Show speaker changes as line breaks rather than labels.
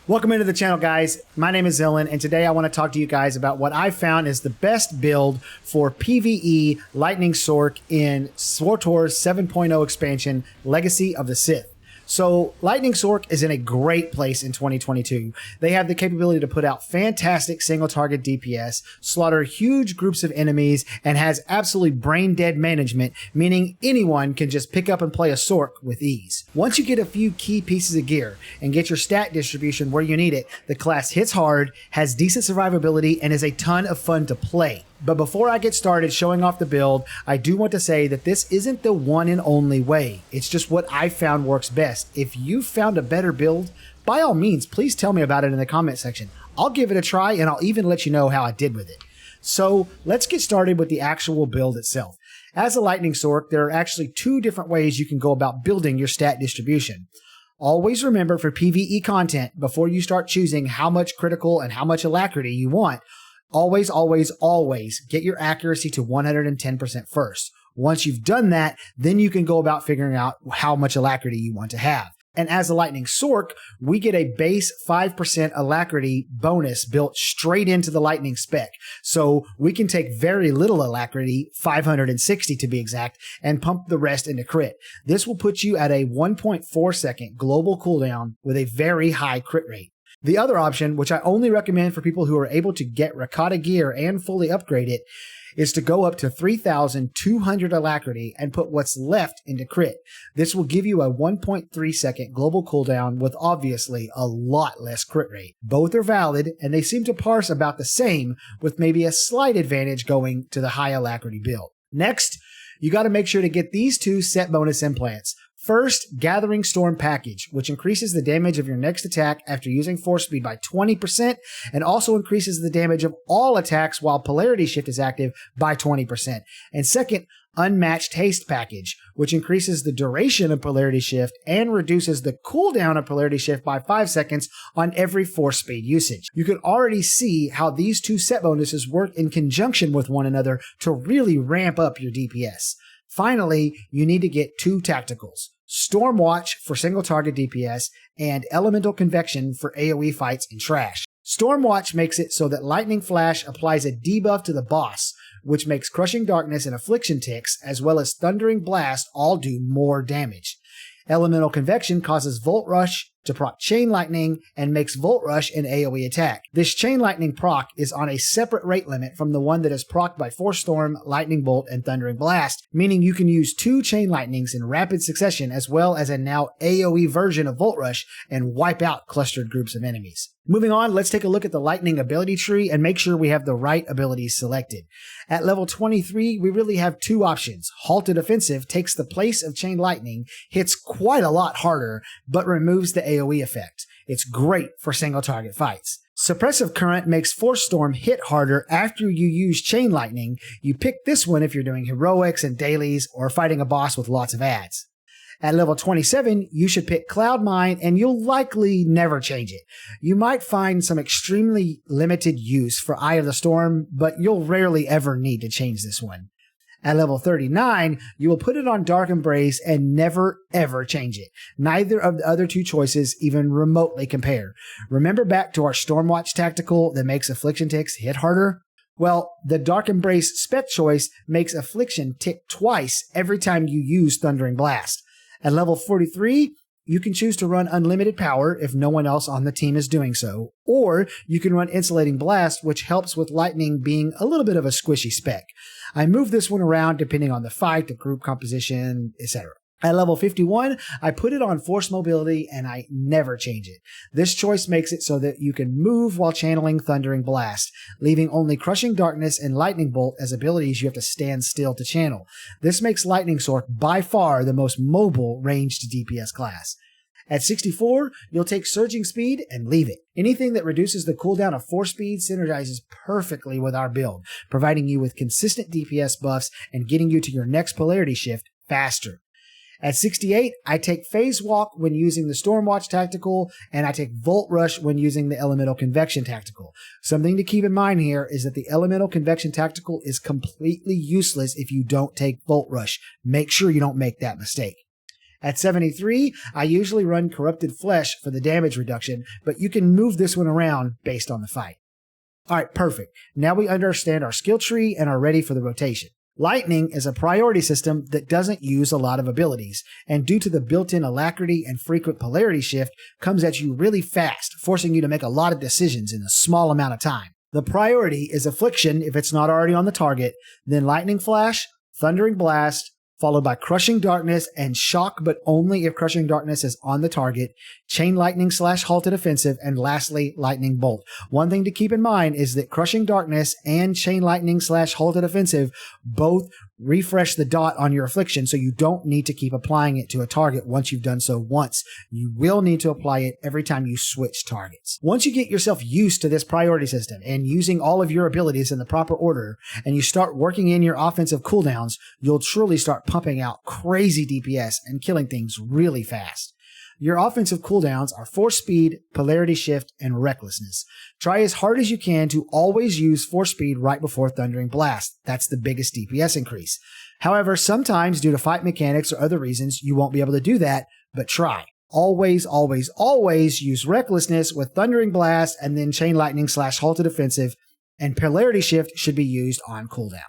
Welcome into the channel, guys. My name is Zillin, and today I want to talk to you guys about what I found is the best build for PvE Lightning Sorc in SWTOR 7.0 expansion, Legacy of the Sith. So Lightning Sorc is in a great place in 2022. They have the capability to put out fantastic single target DPS, slaughter huge groups of enemies, and has absolutely brain dead management, meaning anyone can just pick up and play a Sorc with ease. Once you get a few key pieces of gear and get your stat distribution where you need it, the class hits hard, has decent survivability, and is a ton of fun to play. But before I get started showing off the build, I do want to say that this isn't the one and only way. It's just what I found works best. If you found a better build, by all means, please tell me about it in the comment section. I'll give it a try and I'll even let you know how I did with it. So let's get started with the actual build itself. As a Lightning Sorc, there are actually two different ways you can go about building your stat distribution. Always remember for PvE content, before you start choosing how much critical and how much alacrity you want, always get your accuracy to 110% first. Once you've done that, then you can go about figuring out how much alacrity you want to have. And as a Lightning Sorc, we get a base 5% alacrity bonus built straight into the Lightning spec. So we can take very little alacrity, 560 to be exact, and pump the rest into crit. This will put you at a 1.4 second global cooldown with a very high crit rate. The other option, which I only recommend for people who are able to get Rakata gear and fully upgrade it, is to go up to 3,200 alacrity and put what's left into crit. This will give you a 1.3 second global cooldown with obviously a lot less crit rate. Both are valid and they seem to parse about the same, with maybe a slight advantage going to the high alacrity build. Next, you got to make sure to get these two set bonus implants. First, Gathering Storm Package, which increases the damage of your next attack after using Force Speed by 20% and also increases the damage of all attacks while Polarity Shift is active by 20%. And second, Unmatched Haste Package, which increases the duration of Polarity Shift and reduces the cooldown of Polarity Shift by 5 seconds on every Force Speed usage. You can already see how these two set bonuses work in conjunction with one another to really ramp up your DPS. Finally, you need to get two tacticals: Stormwatch for single target DPS and Elemental Convection for AoE fights and trash. Stormwatch makes it so that Lightning Flash applies a debuff to the boss, which makes Crushing Darkness and Affliction ticks, as well as Thundering Blast, all do more damage. Elemental Convection causes Volt Rush to proc Chain Lightning and makes Volt Rush an AoE attack. This Chain Lightning proc is on a separate rate limit from the one that is procced by Force Storm, Lightning Bolt, and Thundering Blast, meaning you can use two Chain Lightnings in rapid succession as well as a now AoE version of Volt Rush and wipe out clustered groups of enemies. Moving on, let's take a look at the Lightning ability tree and make sure we have the right abilities selected. At level 23, we really have two options. Halted Offensive takes the place of Chain Lightning, hits quite a lot harder, but removes the AoE effect. It's great for single target fights. Suppressive Current makes Force Storm hit harder after you use Chain Lightning. You pick this one if you're doing heroics and dailies or fighting a boss with lots of adds. At level 27, you should pick Cloud Mine, and you'll likely never change it. You might find some extremely limited use for Eye of the Storm, but you'll rarely ever need to change this one. At level 39, you will put it on Dark Embrace and never ever change it. Neither of the other two choices even remotely compare. Remember back to our Stormwatch tactical that makes Affliction ticks hit harder? Well, the Dark Embrace spec choice makes Affliction tick twice every time you use Thundering Blast. At level 43, you can choose to run Unlimited Power if no one else on the team is doing so, or you can run Insulating Blast, which helps with Lightning being a little bit of a squishy spec. I move this one around depending on the fight, the group composition, etc. At level 51, I put it on Force Mobility and I never change it. This choice makes it so that you can move while channeling Thundering Blast, leaving only Crushing Darkness and Lightning Bolt as abilities you have to stand still to channel. This makes Lightning Sorc by far the most mobile ranged DPS class. At 64, you'll take Surging Speed and leave it. Anything that reduces the cooldown of Force Speed synergizes perfectly with our build, providing you with consistent DPS buffs and getting you to your next Polarity Shift faster. At 68, I take Phase Walk when using the Stormwatch tactical, and I take Volt Rush when using the Elemental Convection tactical. Something to keep in mind here is that the Elemental Convection tactical is completely useless if you don't take Volt Rush. Make sure you don't make that mistake. At 73, I usually run Corrupted Flesh for the damage reduction, but you can move this one around based on the fight. Alright, perfect. Now we understand our skill tree and are ready for the rotation. Lightning is a priority system that doesn't use a lot of abilities, and due to the built-in alacrity and frequent polarity shift, comes at you really fast, forcing you to make a lot of decisions in a small amount of time. The priority is Affliction if it's not already on the target, then Lightning Flash, Thundering Blast, followed by Crushing Darkness and Shock, but only if Crushing Darkness is on the target, Chain Lightning / Halted Offensive, and lastly, Lightning Bolt. One thing to keep in mind is that Crushing Darkness and Chain Lightning / Halted Offensive both refresh the dot on your Affliction, so you don't need to keep applying it to a target once you've done so once. You will need to apply it every time you switch targets. Once you get yourself used to this priority system and using all of your abilities in the proper order, and you start working in your offensive cooldowns, you'll truly start pumping out crazy DPS and killing things really fast. Your offensive cooldowns are Force Speed, Polarity Shift, and Recklessness. Try as hard as you can to always use Force Speed right before Thundering Blast. That's the biggest DPS increase. However, sometimes due to fight mechanics or other reasons, you won't be able to do that, but try. Always, always, always use Recklessness with Thundering Blast and then Chain Lightning / Halted Offensive, and Polarity Shift should be used on cooldown.